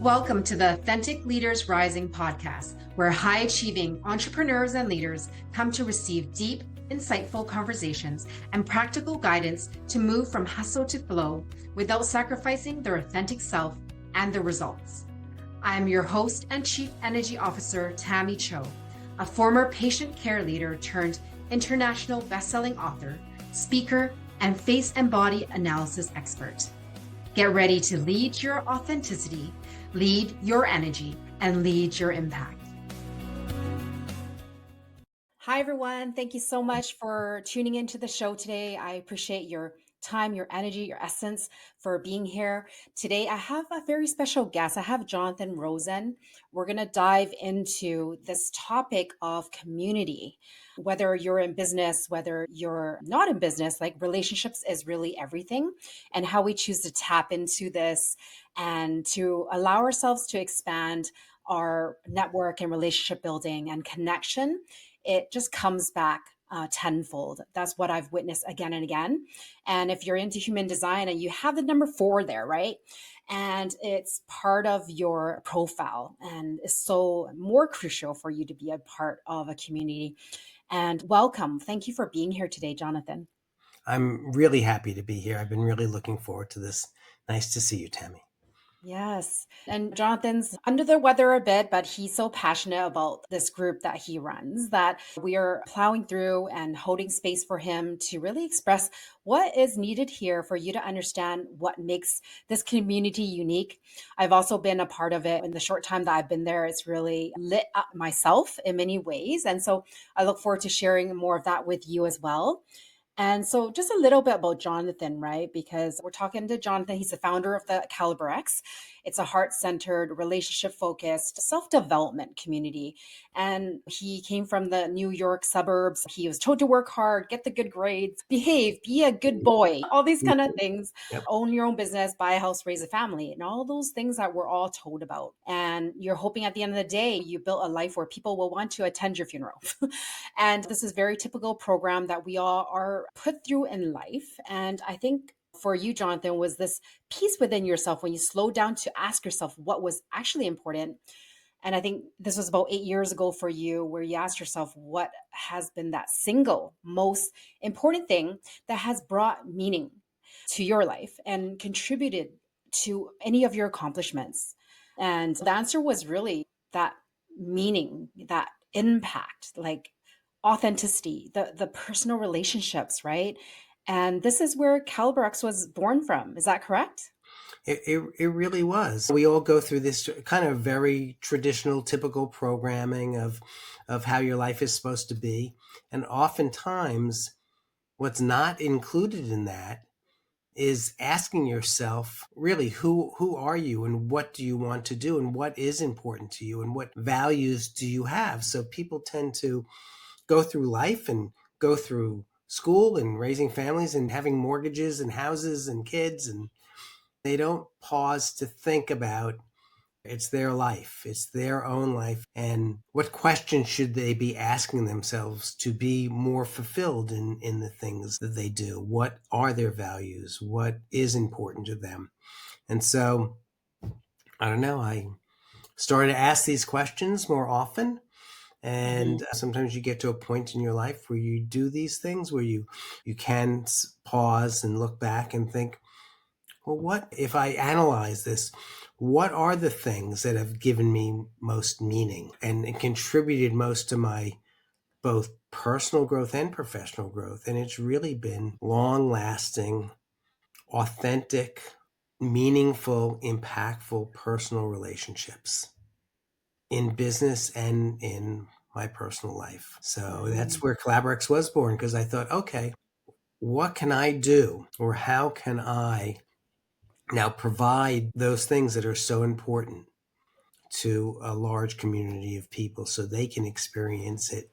Welcome to the Authentic Leaders Rising podcast, where high achieving entrepreneurs and leaders come to receive deep, insightful conversations and practical guidance to move from hustle to flow without sacrificing their authentic self and the results. I am your host and Chief Energy Officer, Tammy Cho, a former patient care leader turned international best-selling author, speaker, and face and body analysis expert. Get ready to lead your authenticity, lead your energy, and lead your impact. Hi, everyone. Thank you so much for tuning into the show today. I appreciate your time, your energy, your essence for being here. Today, I have a very special guest. I have Jonathan Rosen. We're going to dive into this topic of community. Whether you're in business, whether you're not in business, like relationships is really everything, and how we choose to tap into this and to allow ourselves to expand our network and relationship building and connection. It just comes back tenfold. That's what I've witnessed again and again. And if you're into human design and you have the number 4 there, right? And it's part of your profile and is so more crucial for you to be a part of a community. And welcome. Thank you for being here today, Jonathan. I'm really happy to be here. I've been really looking forward to this. Nice to see you, Tammy. Yes. And Jonathan's under the weather a bit, but he's so passionate about this group that he runs that we are plowing through and holding space for him to really express what is needed here for you to understand what makes this community unique. I've also been a part of it in the short time that I've been there. It's really lit up myself in many ways. And so I look forward to sharing more of that with you as well. And so, just a little bit about Jonathan, right? Because we're talking to Jonathan. He's the founder of the Collaberex. It's a heart centered, relationship focused, self development community. And he came from the New York suburbs. He was told to work hard, get the good grades, behave, be a good boy, all these kind of things. Yep. Own your own business, buy a house, raise a family, and all those things that we're all told about. And you're hoping at the end of the day, you built a life where people will want to attend your funeral. And this is very typical program that we all are put through in life. And I think for you, Jonathan, was this peace within yourself when you slowed down to ask yourself what was actually important. And I think this was about 8 years ago for you, where you asked yourself, what has been that single most important thing that has brought meaning to your life and contributed to any of your accomplishments? And the answer was really that meaning, that impact, like authenticity, the personal relationships, right? And this is where Collaberex was born from. Is that correct? It really was. We all go through this kind of very traditional, typical programming of how your life is supposed to be. And oftentimes, what's not included in that is asking yourself, really, who are you and what do you want to do and what is important to you and what values do you have? So people tend to go through life and go through school and raising families and having mortgages and houses and kids, and they don't pause to think about it's their life, it's their own life, and what questions should they be asking themselves to be more fulfilled in the things that they do. What are their values? What is important to them? And so, I don't know, I started to ask these questions more often. And sometimes you get to a point in your life where you do these things, where you can pause and look back and think, well, what if I analyze this? What are the things that have given me most meaning and contributed most to my both personal growth and professional growth? And it's really been long lasting, authentic, meaningful, impactful personal relationships in business and in my personal life. So that's where Collaberex was born, because I thought, okay, what can I do, or how can I now provide those things that are so important to a large community of people so they can experience it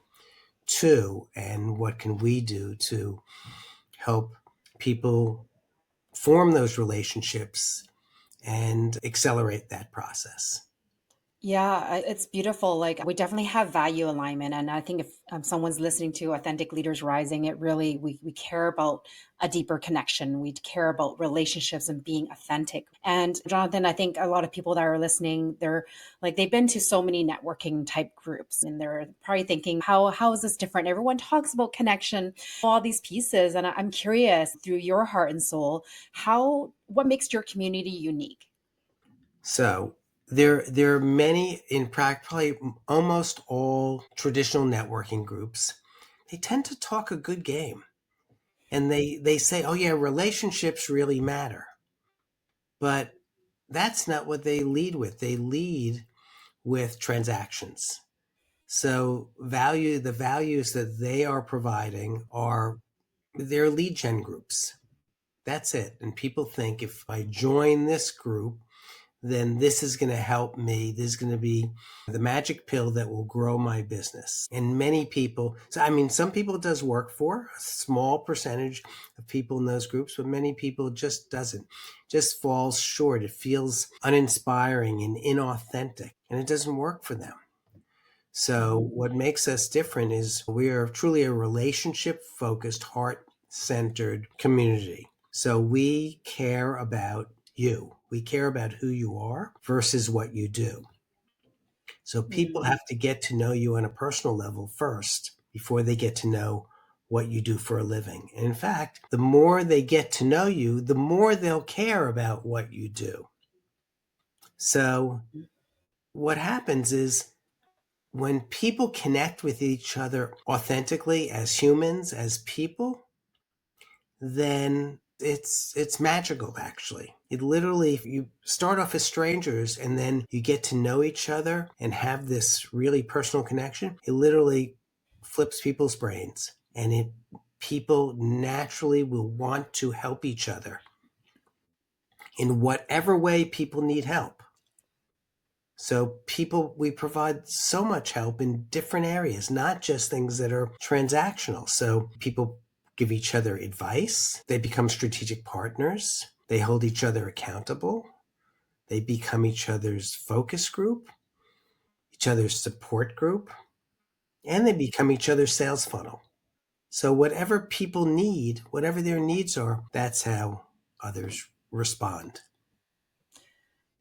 too? And what can we do to help people form those relationships and accelerate that process? It's beautiful. Like we definitely have value alignment, and I think if someone's listening to Authentic Leaders Rising, it really we care about a deeper connection. We care about relationships and being authentic. And Jonathan, I think a lot of people that are listening, they're like they've been to so many networking type groups, and they're probably thinking, how is this different? Everyone talks about connection, all these pieces, and I'm curious through your heart and soul, how what makes your community unique? So there are many in practically almost all traditional networking groups. They tend to talk a good game, and they say, "Oh yeah, relationships really matter," but that's not what they lead with. They lead with transactions. So the values that they are providing are their lead gen groups. That's it. And people think if I join this group, then this is going to help me. This is going to be the magic pill that will grow my business. And many people, so I mean, some people it does work for a small percentage of people in those groups, but many people it just doesn't, just falls short. It feels uninspiring and inauthentic, and it doesn't work for them. So, what makes us different is we are truly a relationship focused, heart centered community. So, we care about you. We care about who you are versus what you do. So, people Mm. have to get to know you on a personal level first before they get to know what you do for a living. And in fact, the more they get to know you, the more they'll care about what you do. So, what happens is when people connect with each other authentically as humans, as people, then it's magical actually. It literally you start off as strangers and then you get to know each other and have this really personal connection. It literally flips people's brains and it people naturally will want to help each other in whatever way people need help. So we provide so much help in different areas, not just things that are transactional. So people give each other advice. They become strategic partners. They hold each other accountable. They become each other's focus group, each other's support group, and they become each other's sales funnel. So whatever people need, whatever their needs are, that's how others respond.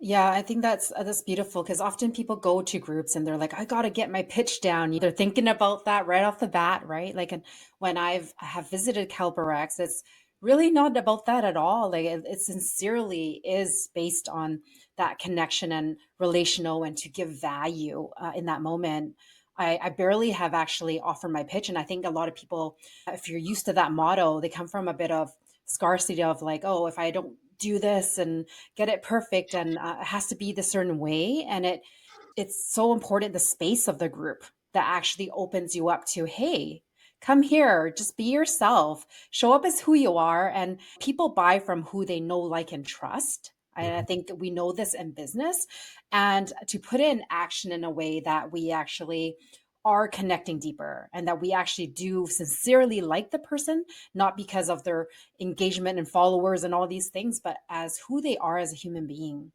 Yeah, I think that's beautiful because often people go to groups and they're like, I got to get my pitch down. They're thinking about that right off the bat, right? Like, and when I have visited Collaberex, it's really not about that at all. Like, it sincerely is based on that connection and relational and to give value in that moment. I barely have actually offered my pitch, and I think a lot of people, if you're used to that motto, they come from a bit of scarcity of like, oh, if I don't do this and get it perfect and it has to be the certain way and it's so important the space of the group that actually opens you up to hey, come here, just be yourself, show up as who you are, and people buy from who they know, like, and trust. I think that we know this in business, and to put it in action in a way that we actually are connecting deeper and that we actually do sincerely like the person, not because of their engagement and followers and all these things, but as who they are as a human being.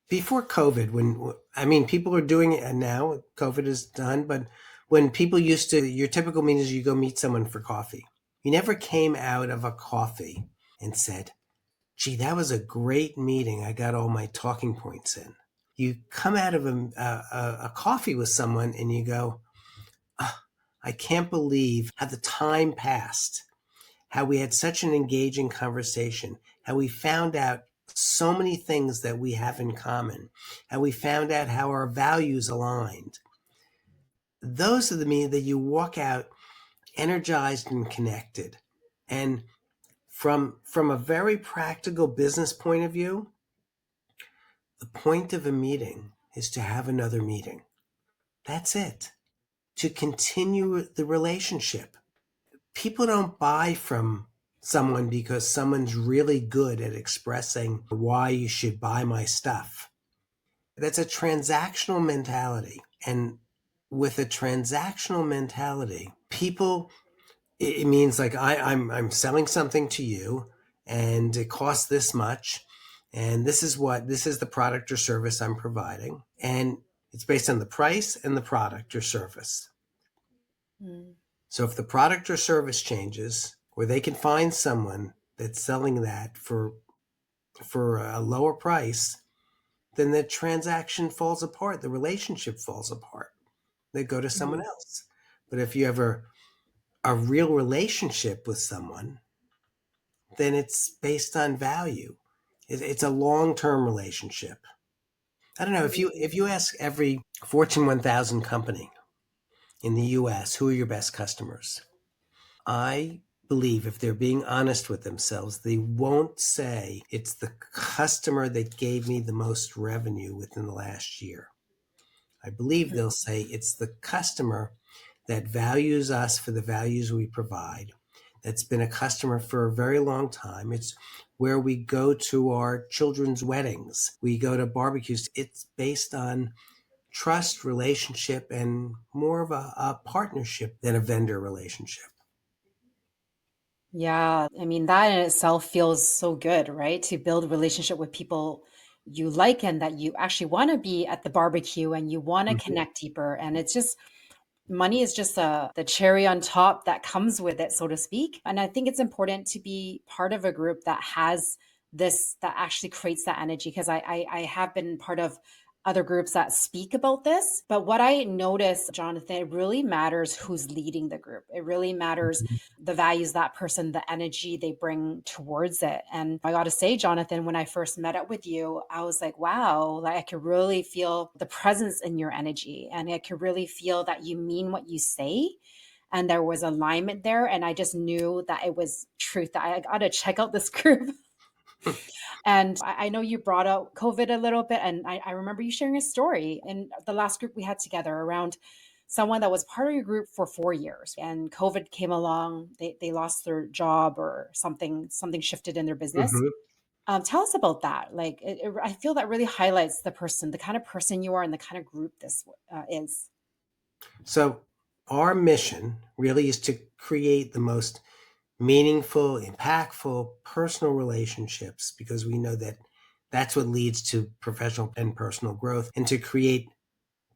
Before COVID, when I mean, people are doing it now. COVID is done, but when people used to, your typical meeting is you go meet someone for coffee. You never came out of a coffee and said, "Gee, that was a great meeting. I got all my talking points in." You come out of a coffee with someone and you go, "Oh, I can't believe how the time passed." How we had such an engaging conversation, how we found out so many things that we have in common, how we found out how our values aligned. Those are the meaning that you walk out energized and connected. And from a very practical business point of view, the point of a meeting is to have another meeting. That's it. To continue the relationship. People don't buy from someone because someone's really good at expressing why you should buy my stuff. That's a transactional mentality. And with a transactional mentality, people, it means like I'm selling something to you and it costs this much. And this is the product or service I'm providing. And it's based on the price and the product or service. Mm, So if the product or service changes, or they can find someone that's selling that for a lower price, then the transaction falls apart, the relationship falls apart. They go to someone mhm, else. But if you have a real relationship with someone, then it's based on value. It's a long-term relationship. I don't know if you mm. ask every Fortune 1000 company in the US who are your best customers, I believe if they're being honest with themselves, they won't say it's the customer that gave me the most revenue within the last year. I believe they'll say it's the customer that values us for the values we provide, that's been a customer for a very long time. It's where we go to our children's weddings, we go to barbecues. It's based on trust, relationship, and more of a partnership than a vendor relationship. Yeah, I mean, that in itself feels so good, right? To build a relationship with people you like and that you actually want to be at the barbecue and you want to Mhm. connect deeper. And it's just money is just the cherry on top that comes with it, so to speak. And I think it's important to be part of a group that has this, that actually creates that energy. Because I have been part of other groups that speak about this. But what I notice, Jonathan, it really matters who's leading the group. It really matters the values that person, the energy they bring towards it. And I got to say, Jonathan, when I first met up with you, I was like, wow, like I could really feel the presence in your energy. And I could really feel that you mean what you say. And there was alignment there. And I just knew that it was truth, that I got to check out this group. And I know you brought out COVID a little bit. And I remember you sharing a story in the last group we had together around someone that was part of your group for 4 years, and COVID came along. They lost their job or something shifted in their business. Mhm. Tell us about that. Like, I feel that really highlights the person, the kind of person you are, and the kind of group this is. So, our mission really is to create the most meaningful, impactful personal relationships because we know that that's what leads to professional and personal growth, and to create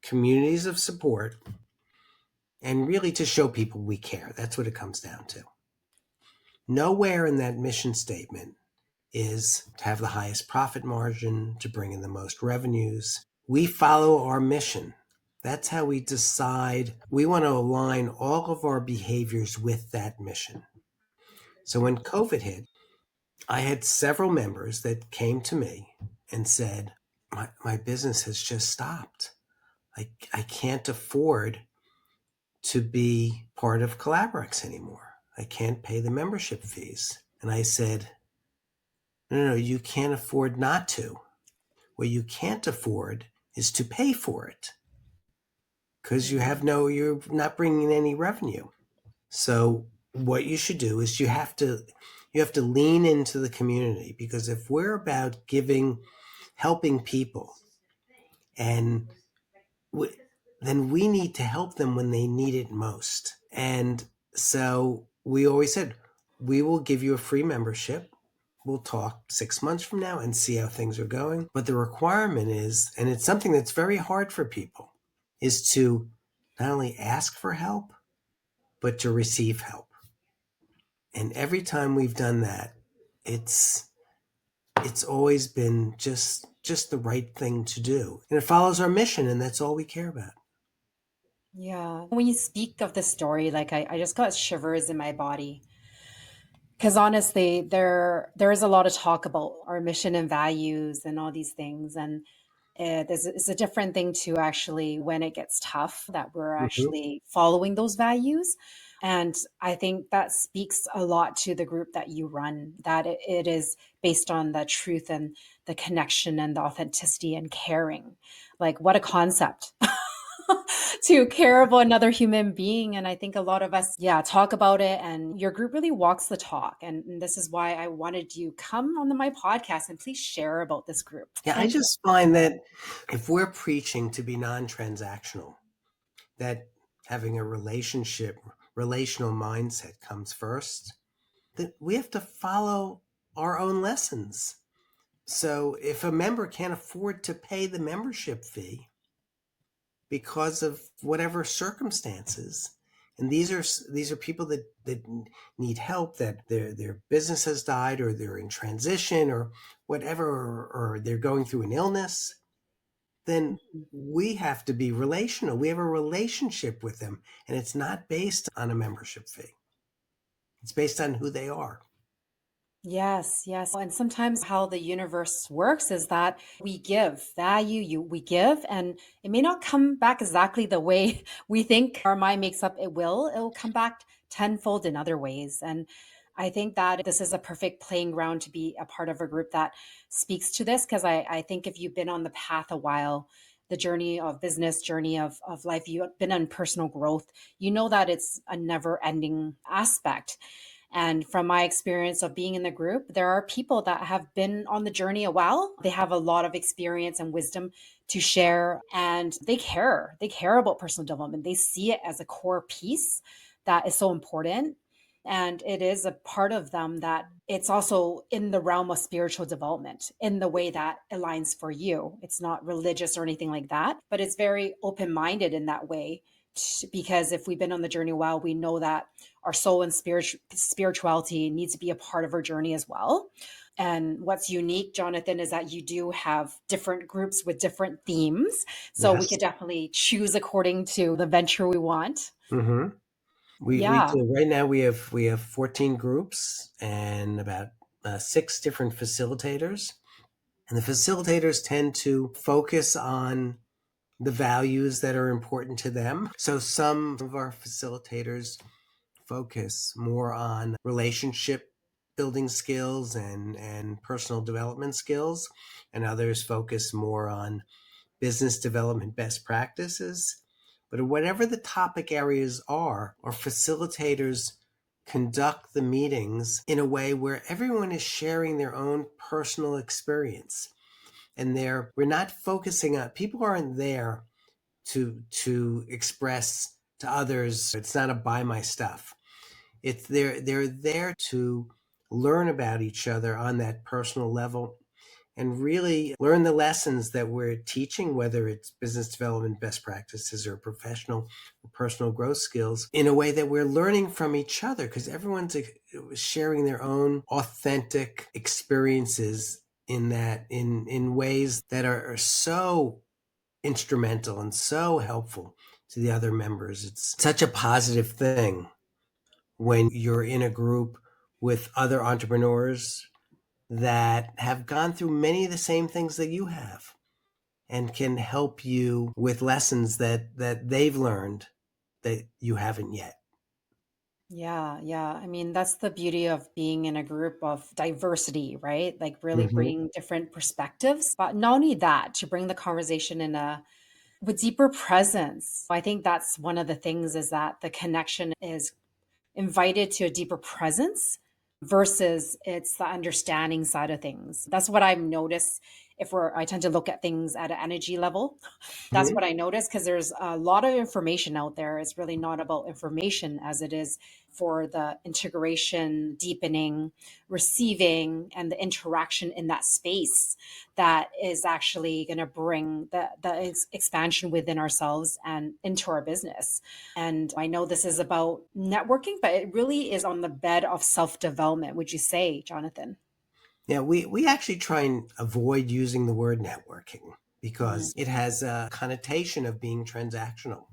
communities of support and really to show people we care. That's what it comes down to. Nowhere in that mission statement is to have the highest profit margin, to bring in the most revenues. We follow our mission. That's how we decide. We want to align all of our behaviors with that mission. So when COVID hit, I had several members that came to me and said, my business has just stopped. I can't afford to be part of Collaberex anymore. I can't pay the membership fees. And I said, no, you can't afford not to. What you can't afford is to pay for it because Mm, you're not bringing in any revenue. So what you should do is you have to lean into the community, because if we're about helping people, and we, then we need to help them when they need it most. And so we always said, we will give you a free membership. We'll talk 6 months from now and see how things are going. But the requirement is, and it's something that's very hard for people, is to not only ask for help, but to receive help. And every time we've done that, it's it's always been just the right thing to do. And it follows our mission, and that's all we care about. yeah. When you speak of this story, like I just got shivers in my body. Because honestly, there is a lot of talk about our mission and values and all these things, and it's a different thing to actually when it gets tough that we're Mhm. actually following those values. And I think that speaks a lot to the group that you run, that it is based on the truth and the connection and the authenticity and caring. Like, what a concept. To care about another human being. And I think a lot of us, yeah, talk about it. And your group really walks the talk. And this is why I wanted you come on my podcast and please share about this group. Yeah, I And just find that if we're preaching to be non-transactional, that having a relational mindset comes first, that we have to follow our own lessons. So if a member can't afford to pay the membership fee because of whatever circumstances, and these are people that need help, that their business has died, or they're in transition, or whatever, or they're going through an illness, then Mhm. we have to be relational. We have a relationship with them, and it's not based on a membership fee. It's based on who they are. Yes, yes. And sometimes how the universe works is that we give value, we give, and it may not come back exactly the way we think our mind makes up it will. It will come back tenfold in other ways. And I think that this is a perfect playing ground to be a part of a group that speaks to this. Because I think if you've been on the path a while, the journey of business, journey of life, you've been on personal growth, you know that it's a never ending aspect. And from my experience of being in the group, there are people that have been on the journey a while. They have a lot of experience and wisdom to share, and they care. They care about personal development. They see it as a core piece that is so important. And it is a part of them that it's also in the realm of spiritual development in the way that aligns for you. It's not religious or anything like that, but it's very open minded in that way. Because if we've been on the journey a while, we know that our soul and spirituality needs to be a part of our journey as well. And what's unique, Jonathan, is that you do have different groups with different themes. So we Yes. could definitely choose according to the venture we want. Mm-hmm. We Yeah. do. Right now we have 14 groups and about six different facilitators. And the facilitators tend to focus on the values that are important to them. So some of our facilitators focus more on relationship building skills and personal development skills, and others focus more on business development best practices. But whatever the topic areas are, our facilitators conduct the meetings in a way where everyone is sharing their own personal experience. And we're not focusing on, people aren't there to express to others. It's not a buy my stuff. It's they're there to learn about each other on that personal level and really learn the lessons that we're teaching, whether it's business development best practices or professional or personal growth skills, in a way that we're learning from each other, because everyone's sharing their own authentic experiences in ways that are so instrumental and so helpful to the other members. It's such a positive thing when you're in a group with other entrepreneurs that have gone through many of the same things that you have and can help you with lessons that they've learned that you haven't yet. Yeah, yeah. I mean, that's the beauty of being in a group of diversity, right? Like really Mm-hmm. bringing different perspectives, but not only that, to bring the conversation in a with deeper presence. I think that's one of the things is that the connection is invited to a deeper presence versus it's the understanding side of things. That's what I've noticed if I tend to look at things at an energy level. That's Mm-hmm. what I noticed because there's a lot of information out there. It's really not about information as it is for the integration, deepening, receiving, and the interaction in that space that is actually going to bring the expansion within ourselves and into our business. And I know this is about networking, but it really is on the bed of self development, would you say, Jonathan? Yeah, we actually try and avoid using the word networking Mm-hmm, because it has a connotation of being transactional.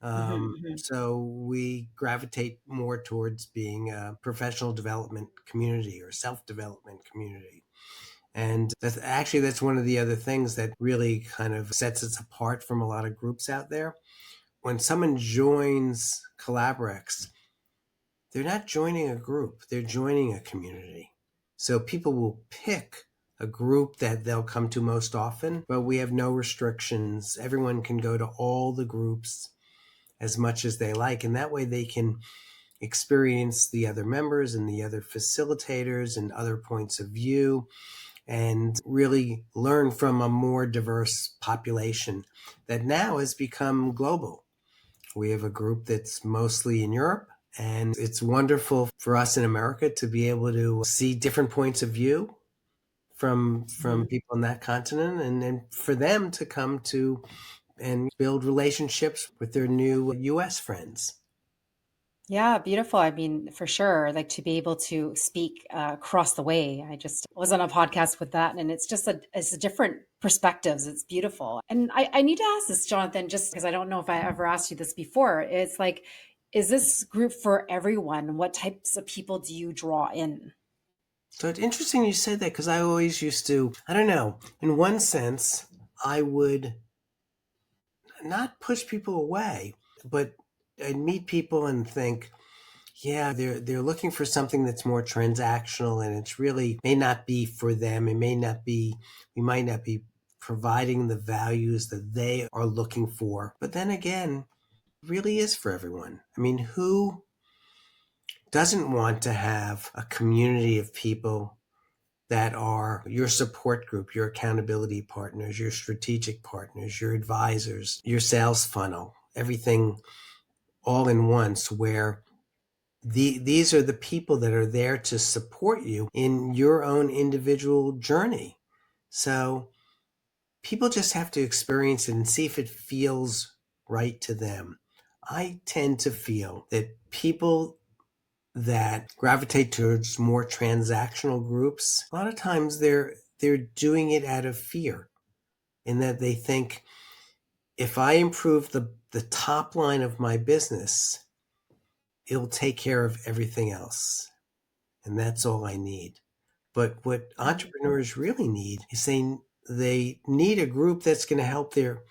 mm-hmm, So we gravitate more towards being a professional development community or self development community. And that's one of the other things that really kind of sets us apart from a lot of groups out there. When someone joins Collaberex, they're not joining a group, they're joining a community. So people will pick a group that they'll come to most often, but we have no restrictions. Everyone can go to all the groups as much as they like. And that way they can experience the other members and the other facilitators and other points of view and really learn from a more diverse population that now has become global. We have a group that's mostly in Europe, and it's wonderful for us in America to be able to see different points of view from Mhm. people on that continent, and then for them to come to and build relationships with their new US friends. Yeah, beautiful. I mean, for sure, like to be able to speak across the way. I just was on a podcast with that, and it's a different perspectives. It's beautiful. And I need to ask this, Jonathan, just because I don't know if I ever asked you this before. It's like, is this group for everyone? What types of people do you draw in? So it's interesting you said that because I always used to, I don't know, in one sense, I would not push people away, but I'd meet people and think, yeah, they're looking for something that's more transactional, and it's really may not be for them. It may not be, we might not be providing the values that they are looking for. But then again, it really is for everyone. I mean, who doesn't want to have a community of people that are your support group, your accountability partners, your strategic partners, your advisors, your sales funnel, everything all in once, where these are the people that are there to support you in your own individual journey. So people just have to experience it and see if it feels right to them. I tend to feel that people that gravitate towards more transactional groups, a lot of times they're doing it out of fear, in that they think, if I improve the top line of my business, it'll take care of everything else. And that's all I need. But what Mm. entrepreneurs really need is they need a group that's going to help their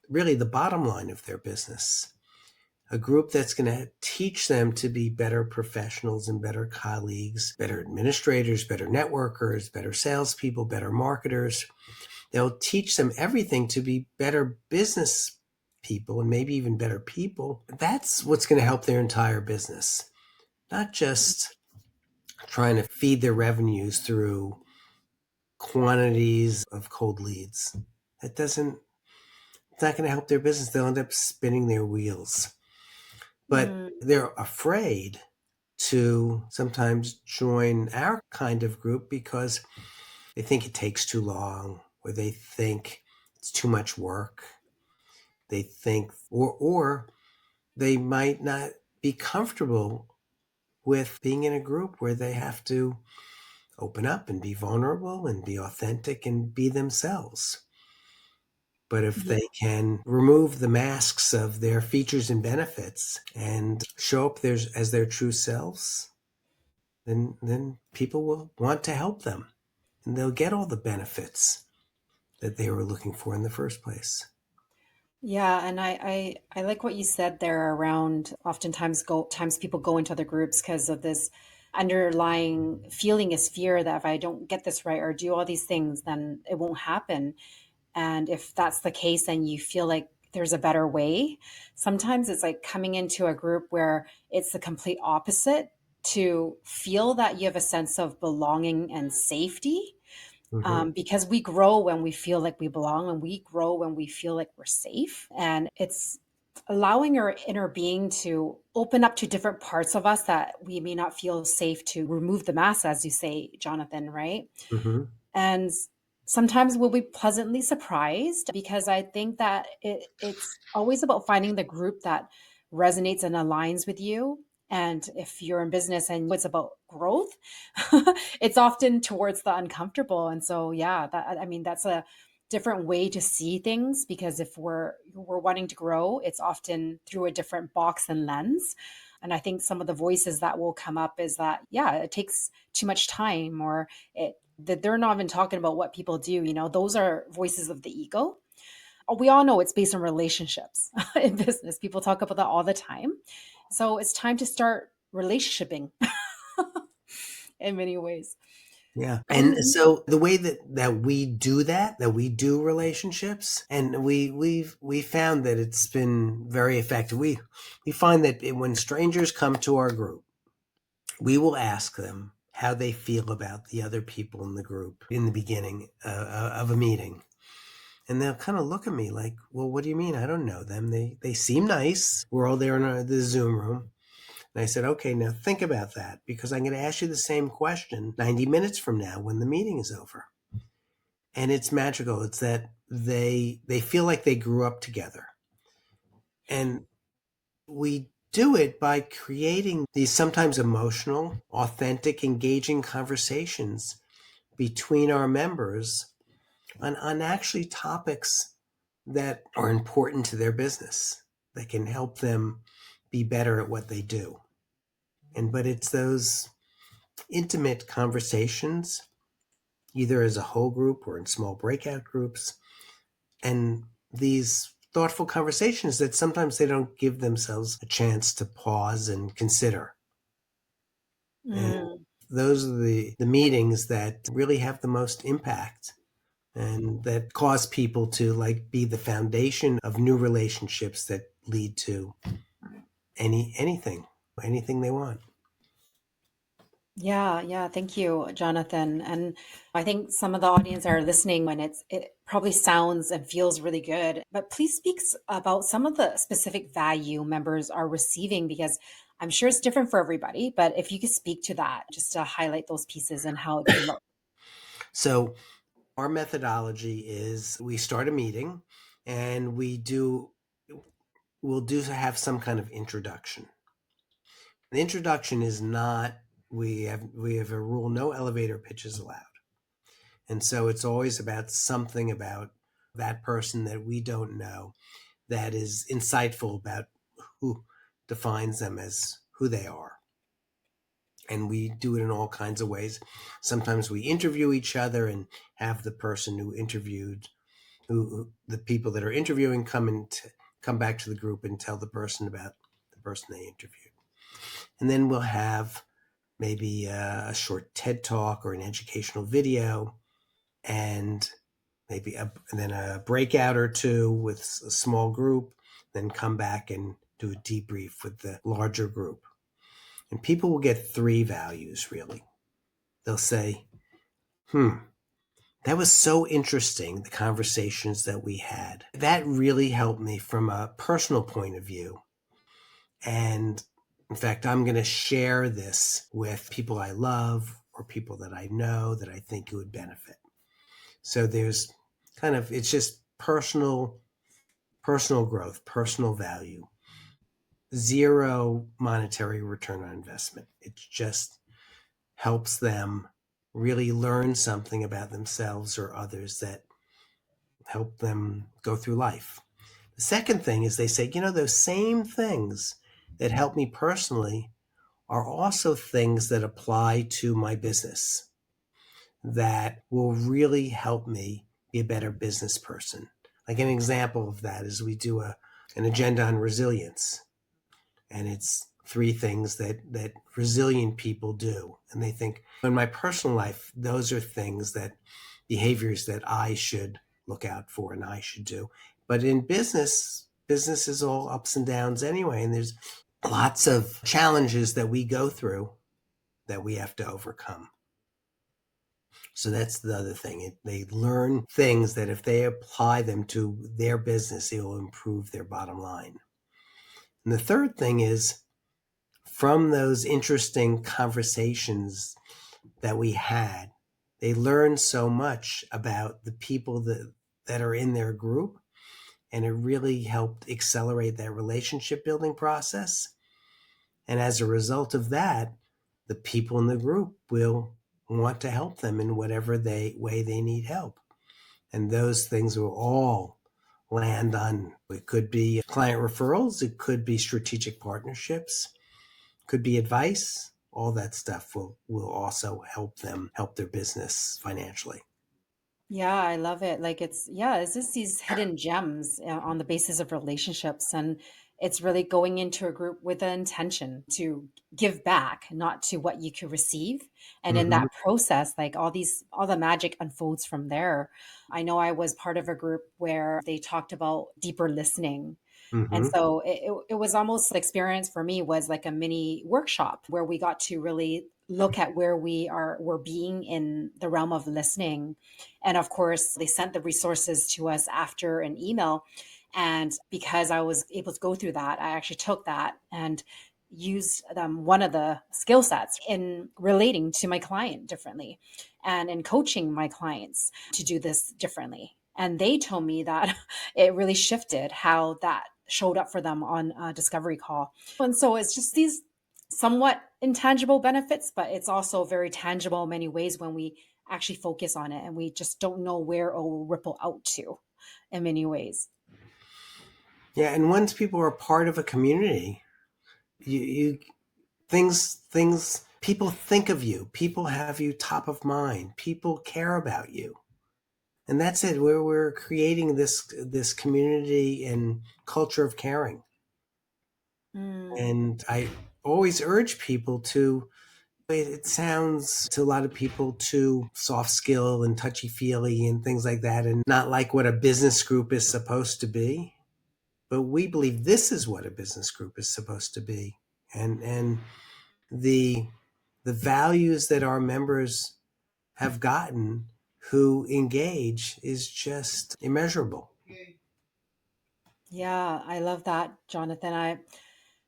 really the bottom line of their business. A group that's going to teach them to be better professionals and better colleagues, better administrators, better networkers, better salespeople, better marketers. They'll teach them everything to be better business people and maybe even better people. That's what's going to help their entire business, not just trying to feed their revenues through quantities of cold leads. That doesn't, it's not going to help their business. They'll end up spinning their wheels. But Mm. they're afraid to sometimes join our kind of group because they think it takes too long, or they think it's too much work. They think, or they might not be comfortable with being in a group where they have to open up and be vulnerable and be authentic and be themselves. But if Yeah. they can remove the masks of their features and benefits and show up as their true selves, then people will want to help them, and they'll get all the benefits that they were looking for in the first place. Yeah, and I like what you said there around oftentimes go times people go into other groups because of this underlying feeling is fear that if I don't get this right or do all these things, then it won't happen. And if that's the case and you feel like there's a better way, sometimes it's like coming into a group where it's the complete opposite to feel that you have a sense of belonging and safety, Mm-hmm. because we grow when we feel like we belong and we grow when we feel like we're safe. And it's allowing our inner being to open up to different parts of us that we may not feel safe to remove the mask, as you say, Jonathan, right? Mm-hmm. And sometimes we'll be pleasantly surprised because I think that it's always about finding the group that resonates and aligns with you. And if you're in business and it's about growth, it's often towards the uncomfortable. And so, yeah, that I mean, that's a different way to see things because if we're wanting to grow, it's often through a different box and lens. And I think some of the voices that will come up is that, yeah, it takes too much time or it that they're not even talking about what people do, those are voices of the ego. We all know it's based on relationships in business. People talk about that all the time. So it's time to start relationshiping in many ways. Yeah. And And so the way that we do that we do relationships, and we found that it's been very effective. We find that when strangers come to our group, we will ask them how they feel about the other people in the group in the beginning of a meeting. And they'll kind of look at me like, well, what do you mean? I don't know them. They seem nice. We're all there in the Zoom room. And I said, okay, now think about that because I'm going to ask you the same question 90 minutes from now when the meeting is over. And it's magical. It's that they feel like they grew up together. And we do it by creating these sometimes emotional, authentic, engaging conversations between our members on actually topics that are important to their business, that can help them be better at what they do. But it's those intimate conversations, either as a whole group or in small breakout groups, and these thoughtful conversations that sometimes they don't give themselves a chance to pause and consider. And Mm. those are the meetings that really have the most impact and that cause people to like be the foundation of new relationships that lead to anything they want. Yeah, yeah. Thank you, Jonathan. And I think some of the audience are listening when it probably sounds and feels really good. But please speak about some of the specific value members are receiving because I'm sure it's different for everybody. But if you could speak to that, just to highlight those pieces and how it can look. So our methodology is we start a meeting and we'll do have some kind of introduction. The introduction is not we have a rule: no elevator pitches allowed. And so it's always about something about that person that we don't know that is insightful about who defines them as who they are. And we do it in all kinds of ways. Sometimes we interview each other and have the person who interviewed, who the people that are interviewing come back to the group and tell the person about the person they interviewed. And then we'll have maybe a short TED talk or an educational video, and and then a breakout or two with a small group, then come back and do a debrief with the larger group. And people will get three values really. They'll say, that was so interesting, the conversations that we had. That really helped me from a personal point of view. And in fact, I'm going to share this with people I love or people that I know that I think it would benefit. So there's it's just personal growth, personal value, zero monetary return on investment. It just helps them really learn something about themselves or others that help them go through life. The second thing is they say, those same things that help me personally are also things that apply to my business that will really help me be a better business person. Like an example of that is we do an agenda on resilience, and it's three things that resilient people do. And they think in my personal life, those are things that behaviors that I should look out for and I should do. But in business is all ups and downs anyway. And there's lots of challenges that we go through that we have to overcome. So that's the other thing. They learn things that if they apply them to their business, it will improve their bottom line. And the third thing is from those interesting conversations that we had, they learn so much about the people that are in their group. And it really helped accelerate that relationship building process. And as a result of that, the people in the group will want to help them in whatever way they need help. And those things will all land on, it could be client referrals, it could be strategic partnerships, could be advice. All that stuff will also help them help their business financially. Yeah, I love it. Like it's just these hidden gems on the basis of relationships. And it's really going into a group with an intention to give back, not to what you could receive. And in Mm-hmm. that process, like all the magic unfolds from there. I know I was part of a group where they talked about deeper listening. And Mm-hmm. so it was almost the experience for me was like a mini workshop where we got to really look at where we're being in the realm of listening. And of course, they sent the resources to us after an email. And because I was able to go through that, I actually took that. And use one of the skill sets in relating to my client differently and in coaching my clients to do this differently. And they told me that it really shifted how that showed up for them on a discovery call. And so it's just these somewhat intangible benefits, but it's also very tangible in many ways when we actually focus on it and we just don't know where it will ripple out to in many ways. Yeah, and once people are part of a community, you things people think of you, people have you top of mind, people care about you. And that's it. We're creating this community and culture of caring. Mm. And I always urge people to, it sounds to a lot of people too soft skill and touchy feely and things like that, and not like what a business group is supposed to be. But we believe this is what a business group is supposed to be. And the values that our members have gotten who engage is just immeasurable. Yeah, I love that, Jonathan.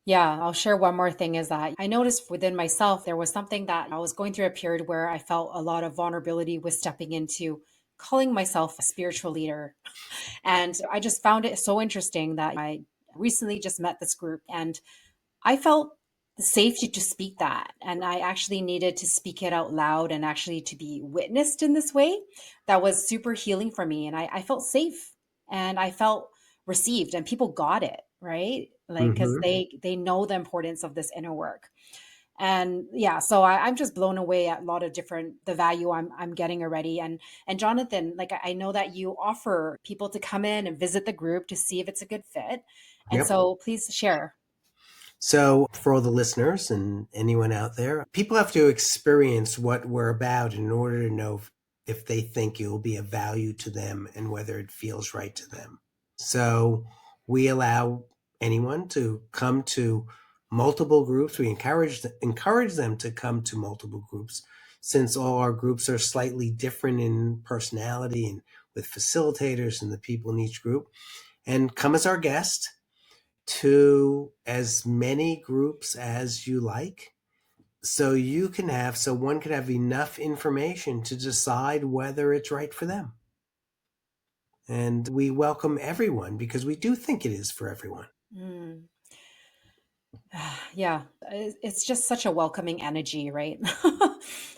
Yeah, I'll share one more thing is that I noticed within myself, there was something that I was going through a period where I felt a lot of vulnerability with stepping into calling myself a spiritual leader. And I just found it so interesting that I recently just met this group and I felt safe to speak that. And I actually needed to speak it out loud and actually to be witnessed in this way. That was super healing for me. And I felt safe and I felt received and people got it, right? Like, because Hmm. they know the importance of this inner work. And yeah, so I'm just blown away at a lot of different the value I'm getting already. And Jonathan, like I know that you offer people to come in and visit the group to see if it's a good fit. And Yep. so please share. So, for all the listeners and anyone out there, people have to experience what we're about in order to know if they think it will be of value to them and whether it feels right to them. So, we allow anyone to come to multiple groups. We encourage them to come to multiple groups, since all our groups are slightly different in personality and with facilitators and the people in each group. And come as our guest to as many groups as you like, so one can have enough information to decide whether it's right for them. And we welcome everyone because we do think it is for everyone. Mm. Yeah, it's just such a welcoming energy, right?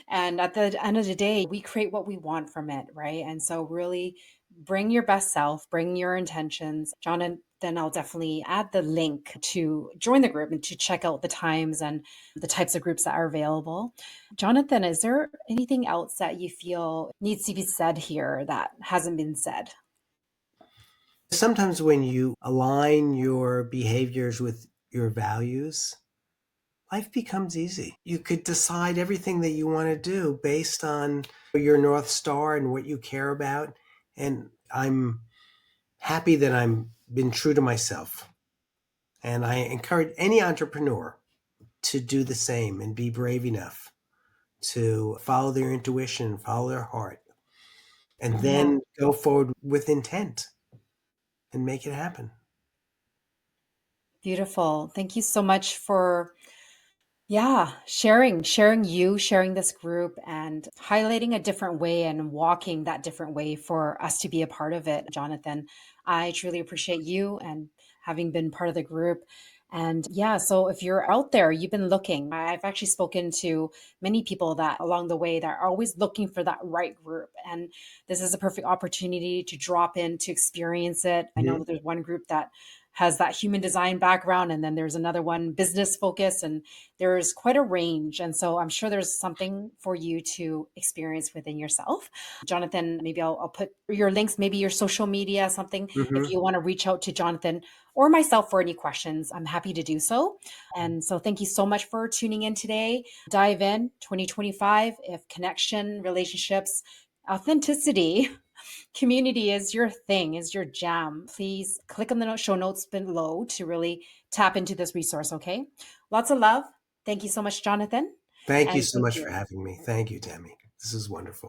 And at the end of the day, we create what we want from it, right? And so, really bring your best self, bring your intentions. John, and then I'll definitely add the link to join the group and to check out the times and the types of groups that are available. Jonathan, is there anything else that you feel needs to be said here that hasn't been said? Sometimes when you align your behaviors with your values, life becomes easy. You could decide everything that you want to do based on your North Star and what you care about. And I'm happy that I'm been true to myself. And I encourage any entrepreneur to do the same and be brave enough to follow their intuition, follow their heart, and Yeah, then go forward with intent and make it happen. beautiful. Thank you so much for yeah, sharing this group and highlighting a different way and walking that different way for us to be a part of it, Jonathan. I truly appreciate you and having been part of the group. And yeah, so if you're out there, you've been looking. I've actually spoken to many people that along the way that are always looking for that right group. And this is a perfect opportunity to drop in to experience it. I know Mhm. that there's one group that has that human design background, and then there's another one business focus, and there's quite a range. And so I'm sure there's something for you to experience within yourself. Jonathan, maybe I'll put your links, maybe your social media, something. If Mhm. you want to reach out to Jonathan or myself for any questions, I'm happy to do so. And so thank you so much for tuning in today. Dive in 2025. If connection, relationships, authenticity, community is your thing, is your jam, please click on the show notes below to really tap into this resource, okay? Lots of love. Thank you so much, Jonathan. Thank you And so thank much for you. having me. Thank you, Tammy. This is wonderful.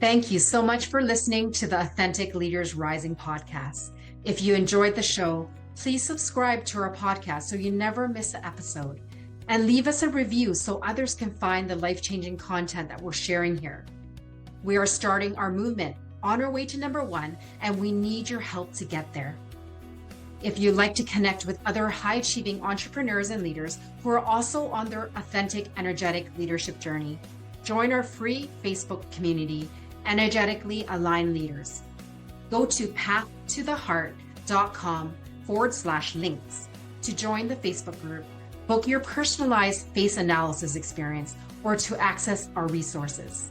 Thank you so much for listening to the Authentic Leaders Rising podcast. If you enjoyed the show, Please subscribe to our podcast so you never miss an episode, and leave us a review so others can find the life-changing content that we're sharing here. We are starting our movement on our way to number 1, and we need your help to get there. If you'd like to connect with other high-achieving entrepreneurs and leaders who are also on their authentic, energetic leadership journey, join our free Facebook community, Energetically Aligned Leaders. Go to pathtotheheart.com/links to join the Facebook group, book your personalized face analysis experience, or to access our resources.